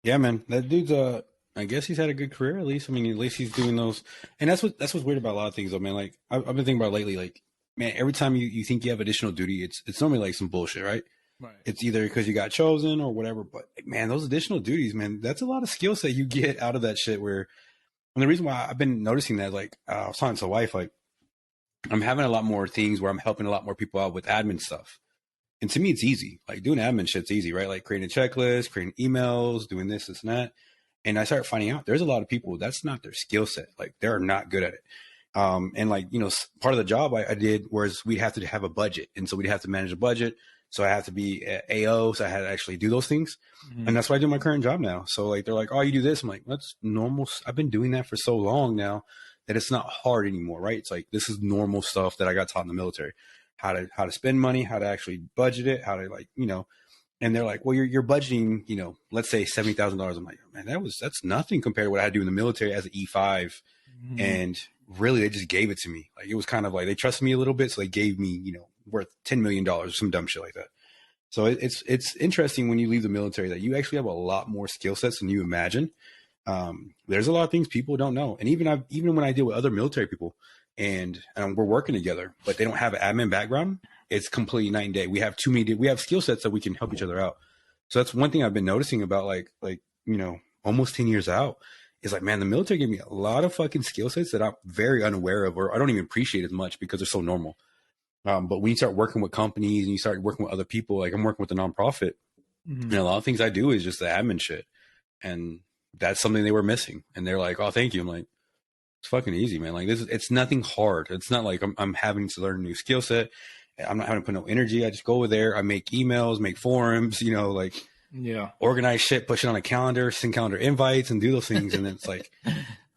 Yeah, man, that dude's I guess he's had a good career at least. I mean, at least he's doing those, and that's what's weird about a lot of things, though, man. Like I've been thinking about lately, like man, every time you think you have additional duty, it's normally like some bullshit, right? Right. It's either because you got chosen or whatever. But man, those additional duties, man, that's a lot of skill set you get out of that shit. Where and the reason why I've been noticing that, like I was talking to the wife, like I'm having a lot more things where I'm helping a lot more people out with admin stuff. And to me, it's easy. Like doing admin shit's easy, right? Like creating a checklist, creating emails, doing this and that. And I started finding out there's a lot of people that's not their skill set. Like they're not good at it. And like, part of the job I did was we'd have to have a budget. And so we'd have to manage a budget. So I have to be AO. So I had to actually do those things. Mm-hmm. And that's what I do in my current job now. So like, they're like, oh, you do this. I'm like, that's normal. I've been doing that for so long now that it's not hard anymore. Right. It's like, this is normal stuff that I got taught in the military, how to spend money, how to actually budget it, how to like, and they're like, well, you're budgeting, let's say $70,000. I'm like, man, that's nothing compared to what I had to do in the military as an E5. Mm-hmm. And really, they just gave it to me. Like, it was kind of like, they trusted me a little bit. So they gave me, worth $10 million or some dumb shit like that. So it's interesting when you leave the military that you actually have a lot more skill sets than you imagine. There's a lot of things people don't know. And even when I deal with other military people and we're working together, but they don't have an admin background, it's completely night and day. We have we have skill sets that we can help each other out. So that's one thing I've been noticing about like, almost 10 years out is like, man, the military gave me a lot of fucking skill sets that I'm very unaware of, or I don't even appreciate as much because they're so normal. But when you start working with companies and you start working with other people, like I'm working with a nonprofit, Mm-hmm. and a lot of things I do is just the admin shit. And that's something they were missing. And they're like, oh, thank you. I'm like, it's fucking easy, man. Like it's nothing hard. It's not like I'm having to learn a new skill set. I'm not having to put no energy. I just go over there. I make emails, make forums, organize shit, push it on a calendar, send calendar invites and do those things. And it's like,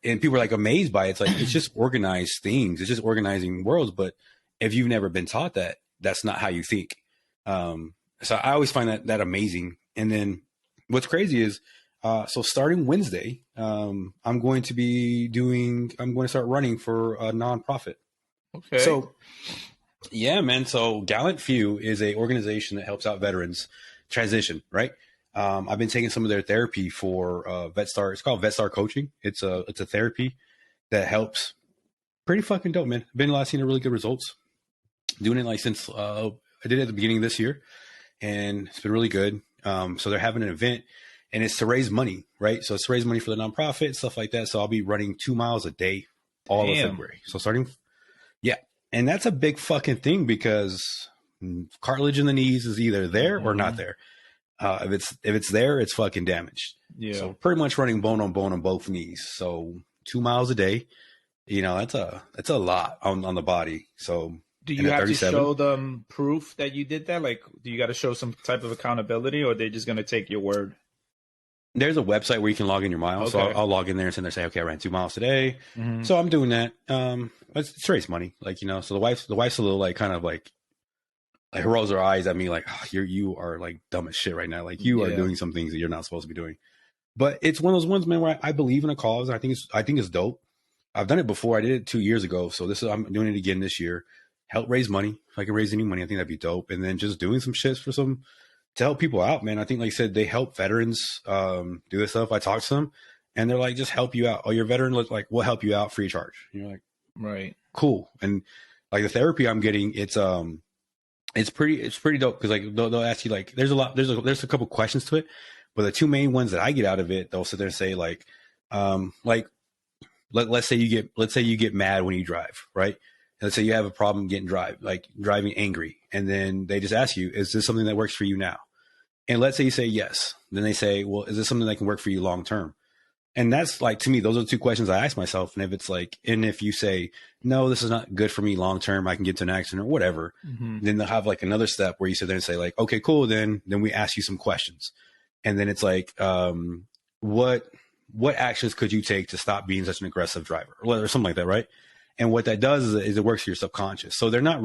and people are like amazed by it. It's like, it's just organized things. It's just organizing worlds. But if you've never been taught that, that's not how you think. So I always find that amazing. And then what's crazy is, so starting Wednesday, I'm going to start running for a nonprofit. Okay. So yeah, man. So Gallant Few is a organization that helps out veterans transition, right? I've been taking some of their therapy for VetStar. It's called VetStar coaching. It's a therapy that helps. Pretty fucking dope, man. Been seeing really good results. Doing it like since I did it at the beginning of this year, and it's been really good. So they're having an event, and it's to raise money, right? So it's to raise money for the nonprofit, stuff like that. So I'll be running 2 miles a day all of February. So yeah. And that's a big fucking thing because cartilage in the knees is either there or not there. If it's there, it's fucking damaged. Yeah. So pretty much running bone on both knees. So 2 miles a day, that's a lot on the body. So do you have to show them proof that you did that? Like, do you got to show some type of accountability, or are they just going to take your word? There's a website where you can log in your miles. Okay. So I'll log in there and send there, say, okay, I ran 2 miles today. Mm-hmm. So I'm doing that. It's to raise money. Like, so the wife's a little like, kind of like her rolls her eyes at me like, oh, you are like dumb as shit right now. Like you are doing some things that you're not supposed to be doing. But it's one of those ones, man, where I believe in a cause. I think it's dope. I've done it before. I did it 2 years ago. So I'm doing it again this year. Help raise money. If I can raise any money, I think that'd be dope. And then just doing some shit to help people out, man. I think, like I said, they help veterans do this stuff. I talk to them, and they're like, just help you out. Oh, you're a veteran? Like, we'll help you out free of charge. And you're like, right, cool. And like the therapy I'm getting, it's pretty dope because like they'll ask you like, there's a couple questions to it, but the two main ones that I get out of it, they'll sit there and say like let's say you get mad when you drive, right? Let's say you have a problem driving angry. And then they just ask you, is this something that works for you now? And let's say you say yes. Then they say, well, is this something that can work for you long term? And that's like, to me, those are the two questions I ask myself. And if you say, no, this is not good for me long term, I can get to an accident or whatever, then they'll have like another step where you sit there and say like, okay, cool. Then we ask you some questions. And then it's like, what actions could you take to stop being such an aggressive driver or something like that, right? And what that does is it works for your subconscious. So they're not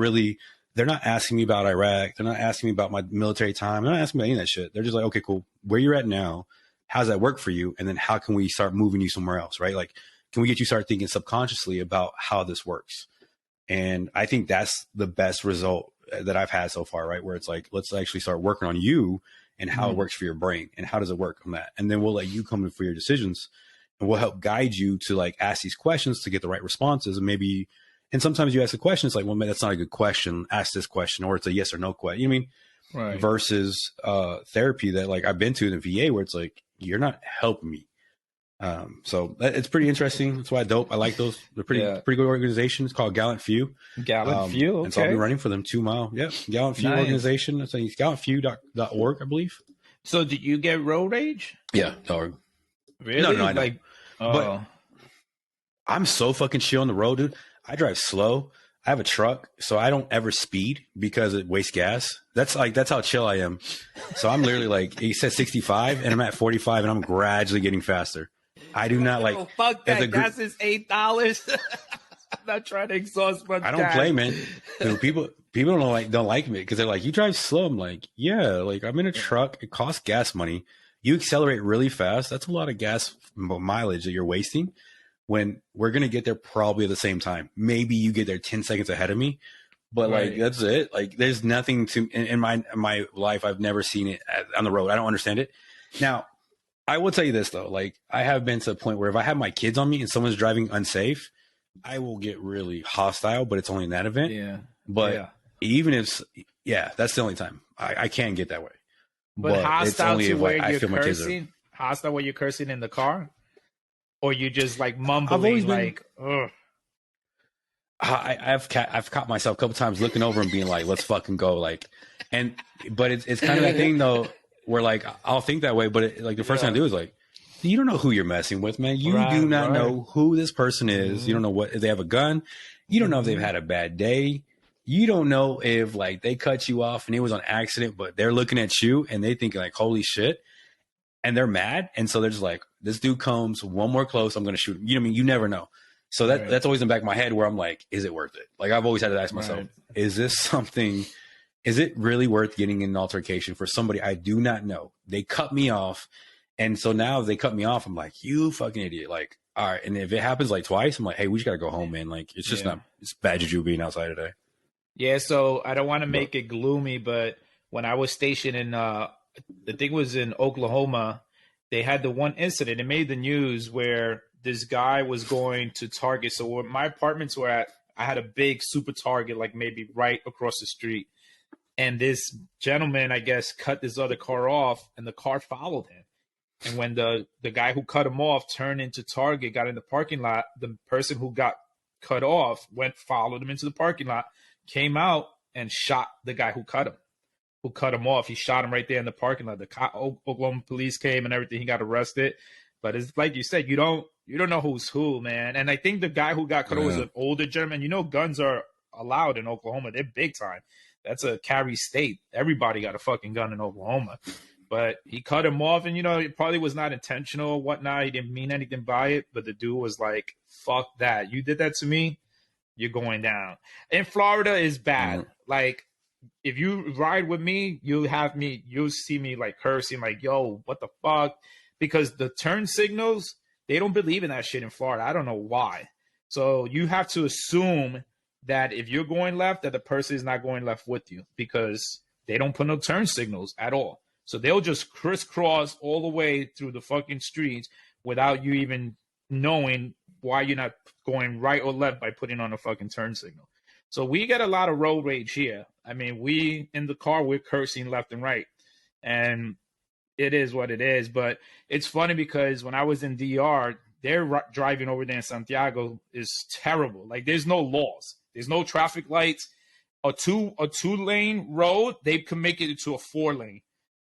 asking me about Iraq. They're not asking me about my military time. They're not asking me about any of that shit. They're just like, okay, cool. Where you're at now, how does that work for you? And then how can we start moving you somewhere else, right? Like, can we get you start thinking subconsciously about how this works? And I think that's the best result that I've had so far, right? Where it's like, let's actually start working on you and how it works for your brain and how does it work on that. And then we'll let you come in for your decisions, and we'll help guide you to like ask these questions to get the right responses. And maybe, and sometimes you ask a question, it's like, well, man, that's not a good question. Ask this question, or it's a yes or no question. You know what I mean? Right. Versus therapy that like I've been to in the VA where it's like, you're not helping me. So it's pretty interesting. That's why I like those. They're pretty good organization. It's called Gallant Few. Gallant Few. Okay. And so I'll be running for them 2 mile. Yeah. Gallant Few organization. It's gallantfew.org, I believe. So did you get road rage? Yeah. Dog. Really? No, I know. But I'm so fucking chill on the road, dude. I drive slow. I have a truck, so I don't ever speed because it wastes gas. That's how chill I am. So I'm literally like, he says 65 and I'm at 45 and I'm gradually getting faster. I do not like. Fuck that. Gas is $8. I'm not trying to exhaust my. I don't play, man. Dude, people don't like me because they're like, you drive slow. I'm like, yeah, like I'm in a truck. It costs gas money. You accelerate really fast. That's a lot of gas mileage that you're wasting. When we're going to get there probably at the same time. Maybe you get there 10 seconds ahead of me, but like, that's it. Like there's nothing in my life. I've never seen it on the road. I don't understand it. Now I will tell you this though. Like I have been to a point where if I have my kids on me and someone's driving unsafe, I will get really hostile, but it's only in that event. Yeah. But even if, that's the only time I can get that way. But hostile to where you're cursing, hostile where you're cursing in the car? Or you just like mumbling like, ugh. I've caught myself a couple times looking over and being like, let's fucking go. Like, but it's kind of that thing though, where like, I'll think that way. But like the first thing I do is like, you don't know who you're messing with, man. You do not know who this person is. Mm-hmm. You don't know if they have a gun. You don't know if they've had a bad day. You don't know if like they cut you off and it was on accident, but they're looking at you and they thinking like, holy shit. And they're mad. And so they're just like, this dude comes one more close, I'm going to shoot him. You know what I mean? You never know. So that's always in the back of my head where I'm like, is it worth it? Like I've always had to ask myself, is it really worth getting in an altercation for somebody I do not know? They cut me off. And so now they cut me off. I'm like, you fucking idiot. Like, all right. And if it happens like twice, I'm like, hey, we just got to go home, man. Like, it's just it's bad juju being outside today. Yeah. So I don't want to make it gloomy, but when I was stationed in, the thing was in Oklahoma, they had the one incident. It made the news where this guy was going to Target. So where my apartments were at, I had a big super Target, like maybe right across the street. And this gentleman, I guess, cut this other car off and the car followed him. And when the guy who cut him off turned into Target, got in the parking lot, the person who got cut off followed him into the parking lot, came out and shot the guy who cut him off. He shot him right there in the parking lot. The Oklahoma police came and everything. He got arrested. But it's like you said, you don't know who's who, man. And I think the guy who got cut off was an older gentleman. You know, guns are allowed in Oklahoma. They're big time. That's a carry state. Everybody got a fucking gun in Oklahoma. But he cut him off, and, you know, it probably was not intentional or whatnot. He didn't mean anything by it. But the dude was like, fuck that. You did that to me, you're going down. In Florida is bad. Mm-hmm. Like, if you ride with me, you'll see me like cursing, like, yo, what the fuck? Because the turn signals, they don't believe in that shit in Florida. I don't know why. So you have to assume that if you're going left, that the person is not going left with you, because they don't put no turn signals at all. So they'll just crisscross all the way through the fucking streets without you even knowing why you're not going right or left by putting on a fucking turn signal. So we get a lot of road rage here. I mean, we in the car, we're cursing left and right. And it is what it is. But it's funny because when I was in DR, their driving over there in Santiago is terrible. Like, there's no laws. There's no traffic lights. A two-lane road, they can make it into a 4-lane.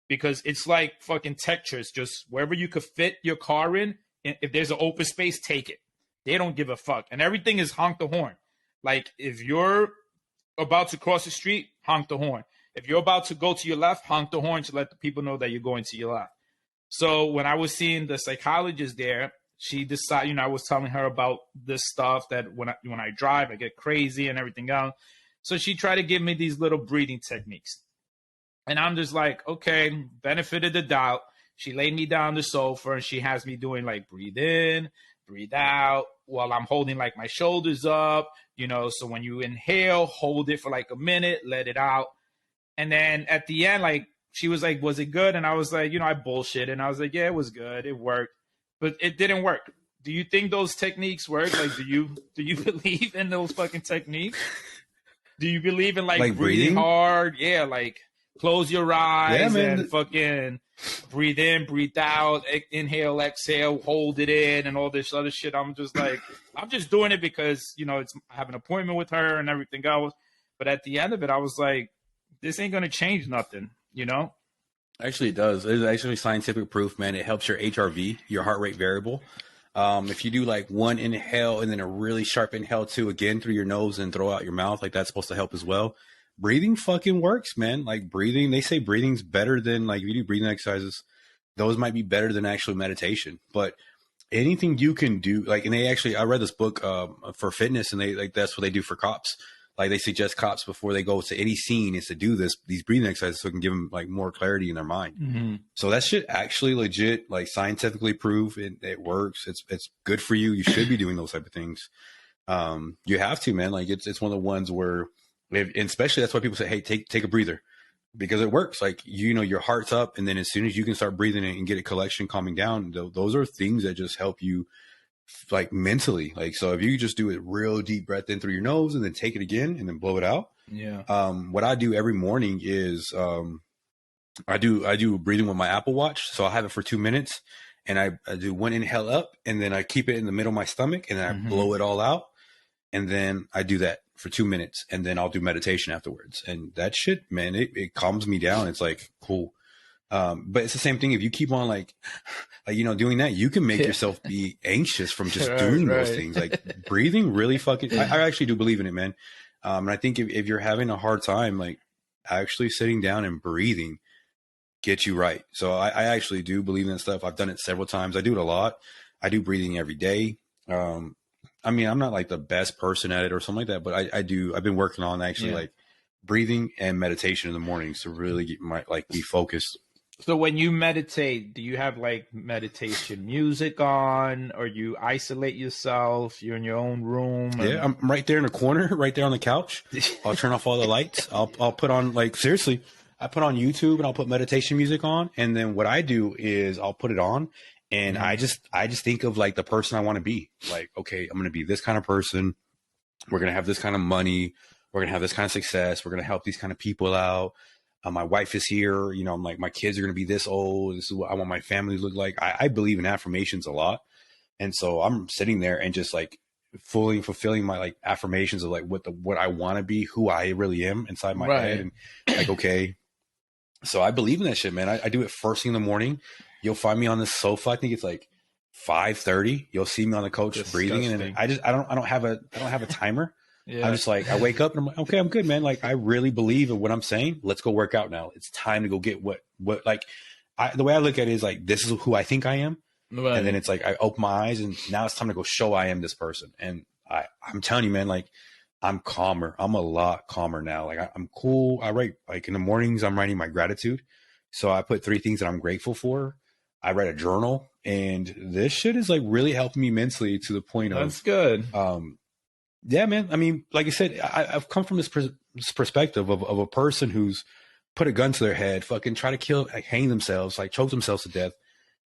Because it's like fucking Texas, just wherever you could fit your car in, if there's an open space, take it. They don't give a fuck. And everything is honk the horn. Like, if you're about to cross the street, honk the horn. If you're about to go to your left, honk the horn to let the people know that you're going to your left. So when I was seeing the psychologist there, she decided, you know, I was telling her about this stuff that when I drive, I get crazy and everything else. So she tried to give me these little breathing techniques. And I'm just like, okay, benefit of the doubt. She laid me down the sofa and she has me doing like breathe in, breathe out while I'm holding like my shoulders up, you know. So when you inhale, hold it for like a minute, let it out. And then at the end, like she was like, was it good? And I was like, I bullshit. And I was like, yeah, it was good. It worked, but it didn't work. Do you think those techniques work? Like, do you believe in those fucking techniques? Do you believe in like breathing hard? Yeah, like close your eyes and fucking breathe in, breathe out, inhale, exhale, hold it in, and all this other shit. I'm just like, I'm just doing it because I have an appointment with her and everything else. But at the end of it, I was like, this ain't gonna change nothing, Actually, it does. There's actually scientific proof, man. It helps your HRV, your heart rate variable. If you do like one inhale and then a really sharp inhale too, again through your nose and throw out your mouth, like that's supposed to help as well. Breathing fucking works, man. Like breathing, they say breathing's better than, like, if you do breathing exercises, those might be better than actual meditation. But anything you can do, like, and I read this book for fitness, and they like that's what they do for cops. Like they suggest cops before they go to any scene is to do these breathing exercises so it can give them like more clarity in their mind. Mm-hmm. So that shit actually legit, like scientifically prove it works. It's good for you. You should be doing those type of things. You have to, man. Like it's one of the ones where, and especially that's why people say, hey, take a breather, because it works. Like, your heart's up, and then as soon as you can start breathing and get a collection calming down, those are things that just help you, like, mentally. Like, so if you just do a real deep breath in through your nose and then take it again and then blow it out. Yeah. What I do every morning is I do breathing with my Apple Watch. So I have it for 2 minutes, and I do one inhale up, and then I keep it in the middle of my stomach, and then I blow it all out. And then I do that for 2 minutes, and then I'll do meditation afterwards. And that shit, man, it calms me down. It's like, cool. But it's the same thing. If you keep on like, doing that, you can make yourself be anxious from just doing those things. Like breathing really fucking, I actually do believe in it, man. And I think if you're having a hard time, like actually sitting down and breathing gets you right. So I actually do believe in that stuff. I've done it several times. I do it a lot. I do breathing every day. I mean, I'm not like the best person at it or something like that, but I've been working on actually like breathing and meditation in the mornings to really get be focused. So when you meditate, do you have like meditation music on, or you isolate yourself? You're in your own room? Yeah, I'm right there in the corner, right there on the couch. I'll turn off all the lights. I'll put on, like, seriously, I put on YouTube and I'll put meditation music on. And then what I do is I'll put it on, and I just think of like the person I want to be. Like, okay, I'm going to be this kind of person. We're going to have this kind of money. We're going to have this kind of success. We're going to help these kind of people out. My wife is here. I'm like, my kids are going to be this old. This is what I want my family to look like. I believe in affirmations a lot. And so I'm sitting there and just like fully fulfilling my like affirmations of like what I want to be, who I really am inside my head. And like, okay. So I believe in that shit, man. I do it first thing in the morning. You'll find me on the sofa. I think it's like 5:30. You'll see me on the couch breathing. And then I don't have a timer. Yeah. I'm just like, I wake up and I'm like, okay, I'm good, man. Like, I really believe in what I'm saying. Let's go work out now. It's time to go get what like, the way I look at it is like, this is who I think I am. Right. And then it's like, I open my eyes and now it's time to go show I am this person. And I'm telling you, man, like, I'm calmer. I'm a lot calmer now. Like, I'm cool. I write, like, in the mornings, I'm writing my gratitude. So I put 3 things that I'm grateful for. I write a journal, and this shit is like really helping me mentally to the point of, that's good. Yeah, man. I mean, like I said, I've come from this perspective of a person who's put a gun to their head, fucking try to hang themselves, like choke themselves to death,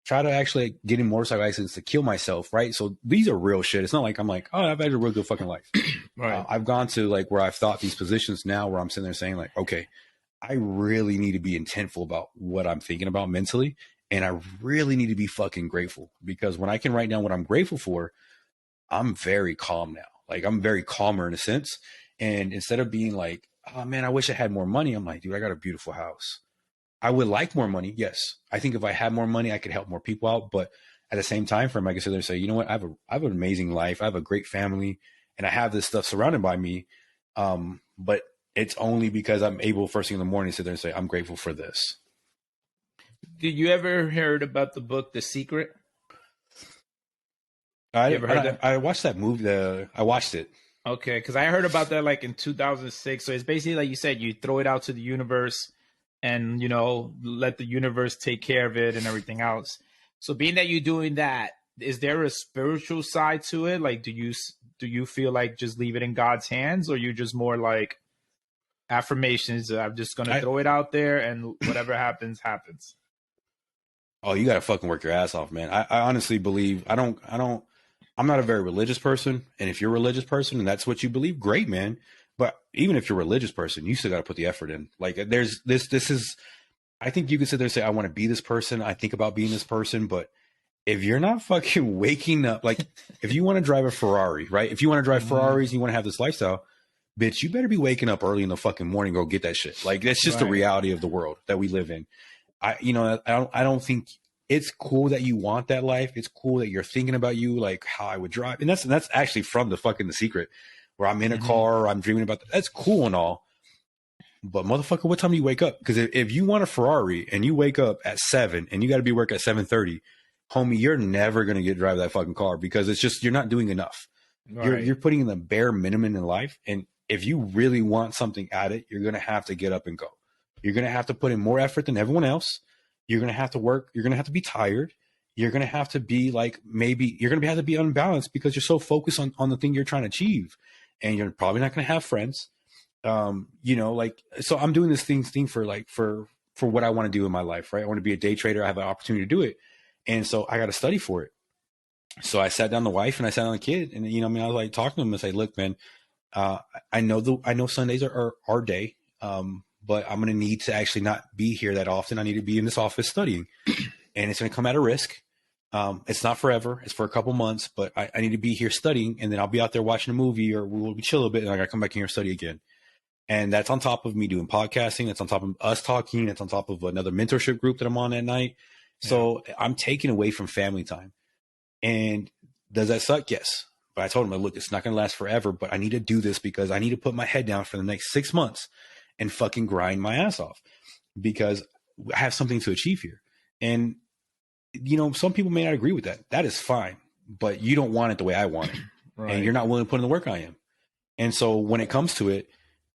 try to actually get in motorcycle accidents to kill myself, right? So these are real shit. It's not like I'm like, oh, I've had a real good fucking life. Right. I've gone to like where I've thought these positions now where I'm sitting there saying like, okay, I really need to be intentful about what I'm thinking about mentally. And I really need to be fucking grateful, because when I can write down what I'm grateful for, I'm very calm now. Like, I'm very calmer in a sense. And instead of being like, oh man, I wish I had more money, I'm like, dude, I got a beautiful house. I would like more money. Yes. I think if I had more money, I could help more people out. But at the same time frame, I can sit there and say, you know what? I have an amazing life. I have a great family, and I have this stuff surrounded by me. But it's only because I'm able first thing in the morning to sit there and say, I'm grateful for this. Did you ever heard about the book, The Secret? I watched that movie. I watched it. Okay, because I heard about that like in 2006. So it's basically like you said, you throw it out to the universe, and let the universe take care of it and everything else. So being that you're doing that, is there a spiritual side to it? Like, do you feel like just leave it in God's hands, or you just more like affirmations. I'm just gonna throw it out there, and whatever happens, happens. Oh, you gotta fucking work your ass off, man. I honestly believe I'm not a very religious person, and if you're a religious person and that's what you believe, great, man. But even if you're a religious person, you still got to put the effort in. Like there's this is, I think you can sit there and say, I want to be this person. I think about being this person. But if you're not fucking waking up, like if you want to drive a Ferrari, right? If you want to drive Ferraris, and you want to have this lifestyle, bitch, you better be waking up early in the fucking morning, go get that shit. Like that's just the reality of the world that we live in. I don't think it's cool that you want that life. It's cool that you're thinking about you, like how I would drive. And that's actually from The Secret, where I'm in a car, I'm dreaming about that. That's cool and all. But motherfucker, what time do you wake up? Because if you want a Ferrari and you wake up at 7 and you got to be work at 7:30, homie, you're never going to get to drive that fucking car because it's just, you're not doing enough. Right. You're putting in the bare minimum in life. And if you really want something at it, you're going to have to get up and go. You're going to have to put in more effort than everyone else. You're going to have to work. You're going to have to be tired. You're going to have to be like, maybe you're going to have to be unbalanced because you're so focused on the thing you're trying to achieve. And you're probably not going to have friends. Like, so I'm doing this thing for what I want to do in my life, right? I want to be a day trader. I have an opportunity to do it. And so I got to study for it. So I sat down the wife and I sat down the kid and, I was like talking to him and say, look, man, I know Sundays are our day. But I'm going to need to actually not be here that often. I need to be in this office studying, and it's going to come at a risk. It's not forever. It's for a couple months, but I need to be here studying, and then I'll be out there watching a movie or we'll be chill a bit, and I got to come back in here and study again. And that's on top of me doing podcasting. That's on top of us talking. That's on top of another mentorship group that I'm on at night. So I'm taking away from family time. And does that suck? Yes. But I told him, look, it's not going to last forever, but I need to do this because I need to put my head down for the next 6 months and fucking grind my ass off because I have something to achieve here. And, some people may not agree with that. That is fine, but you don't want it the way I want it. Right. And you're not willing to put in the work I am. And so when it comes to it,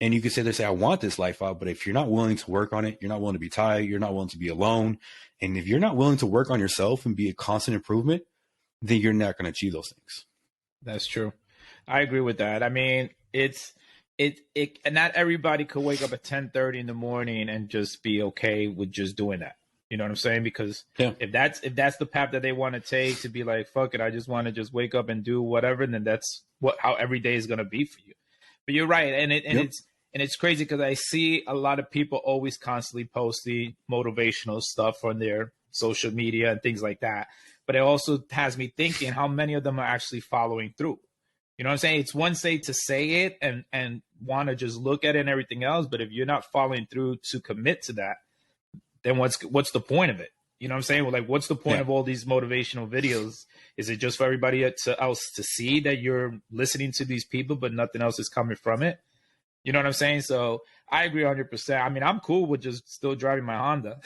and you can sit there and say, I want this life out, but if you're not willing to work on it, you're not willing to be tired, you're not willing to be alone. And if you're not willing to work on yourself and be a constant improvement, then you're not going to achieve those things. That's true. I agree with that. I mean, and not everybody could wake up at 10:30 in the morning and just be okay with just doing that. You know what I'm saying? Because if that's the path that they want to take, to be like, fuck it, I just want to just wake up and do whatever, then that's how every day is going to be for you. But you're right. And it's crazy because I see a lot of people always constantly posting motivational stuff on their social media and things like that. But it also has me thinking how many of them are actually following through. You know what I'm saying? It's one thing to say it and want to just look at it and everything else. But if you're not following through to commit to that, then what's the point of it? You know what I'm saying? Well, like, what's the point of all these motivational videos? Is it just for everybody else to see that you're listening to these people, but nothing else is coming from it? You know what I'm saying? So I agree 100%. I mean, I'm cool with just still driving my Honda.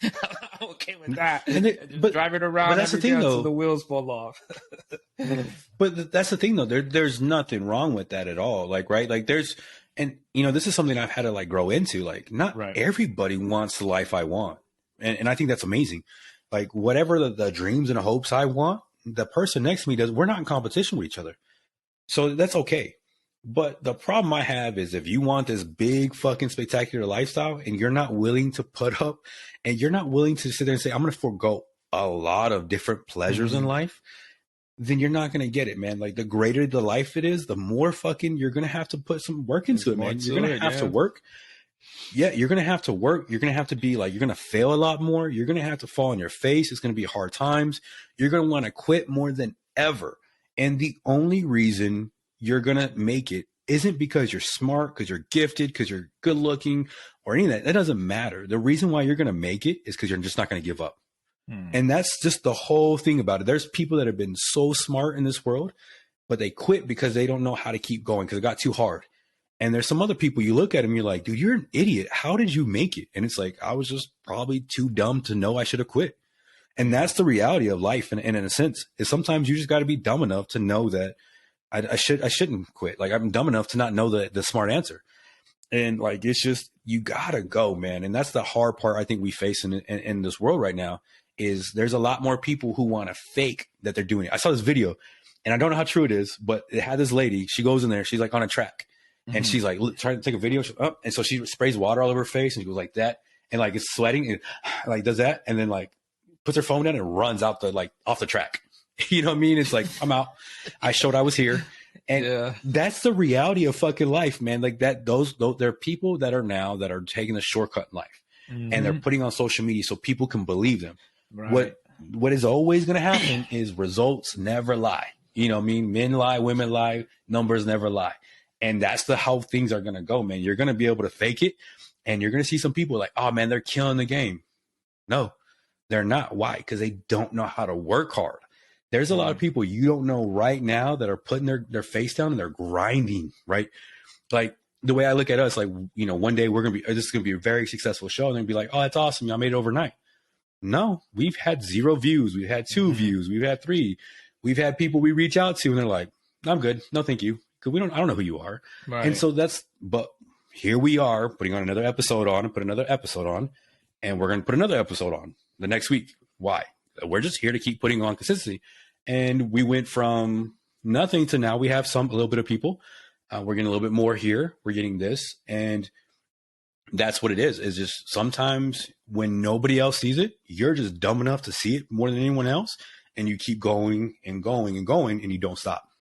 I'm okay with that. But driving around, but that's the thing, though. The wheels fall off. But that's the thing, though. There's nothing wrong with that at all. Like, right? Like, this is something I've had to like grow into. Like, not everybody wants the life I want, and I think that's amazing. Like, whatever the dreams and hopes I want, the person next to me does. We're not in competition with each other, so that's okay. But the problem I have is if you want this big fucking spectacular lifestyle and you're not willing to put up and you're not willing to sit there and say, I'm going to forego a lot of different pleasures in life, then you're not going to get it, man. Like, the greater the life it is, the more fucking you're going to have to put some work into it, man. You're going to have to work. Yeah, you're going to have to work. You're going to have to be like, you're going to fail a lot more. You're going to have to fall on your face. It's going to be hard times. You're going to want to quit more than ever. And the only reason you're going to make it isn't because you're smart, because you're gifted, because you're good looking or any of that. That doesn't matter. The reason why you're going to make it is because you're just not going to give up. And that's just the whole thing about it. There's people that have been so smart in this world, but they quit because they don't know how to keep going because it got too hard. And there's some other people, you look at them, you're like, dude, you're an idiot. How did you make it? And it's like, I was just probably too dumb to know I should have quit. And that's the reality of life. And in a sense, is sometimes you just got to be dumb enough to know that I shouldn't quit. Like, I'm dumb enough to not know the smart answer. And like, it's just, you gotta go, man. And that's the hard part I think we face in this world right now is there's a lot more people who want to fake that they're doing it. I saw this video and I don't know how true it is, but it had this lady, she goes in there, she's like on a track And she's like trying to take a video. And so she sprays water all over her face and she goes like that. And like it's sweating and like does that. And then like puts her phone down and runs out off the track. You know what I mean? It's like, I'm out. I showed I was here. And that's the reality of fucking life, man. Like that, those there are people that are taking the shortcut in life and they're putting on social media so people can believe them. Right. What is always going to happen is results never lie. You know what I mean? Men lie, women lie, numbers never lie. And that's how things are going to go, man. You're going to be able to fake it and you're going to see some people like, oh man, they're killing the game. No, they're not. Why? Because they don't know how to work hard. There's a lot of people you don't know right now that are putting their face down and they're grinding, right? Like the way I look at us, like, you know, one day this is going to be a very successful show. And they'll be like, oh, that's awesome. I made it overnight. No, we've had 0 views. We've had 2 views. We've had 3. We've had people we reach out to and they're like, I'm good. No, thank you. Cause I don't know who you are. Right. And so but here we are putting on another episode on and put another episode on. And we're going to put another episode on the next week. Why? We're just here to keep putting on consistency. And we went from nothing to now we have a little bit of people. We're getting a little bit more here. We're getting this. And that's what it is. It's just sometimes when nobody else sees it, you're just dumb enough to see it more than anyone else. And you keep going and going and going and you don't stop.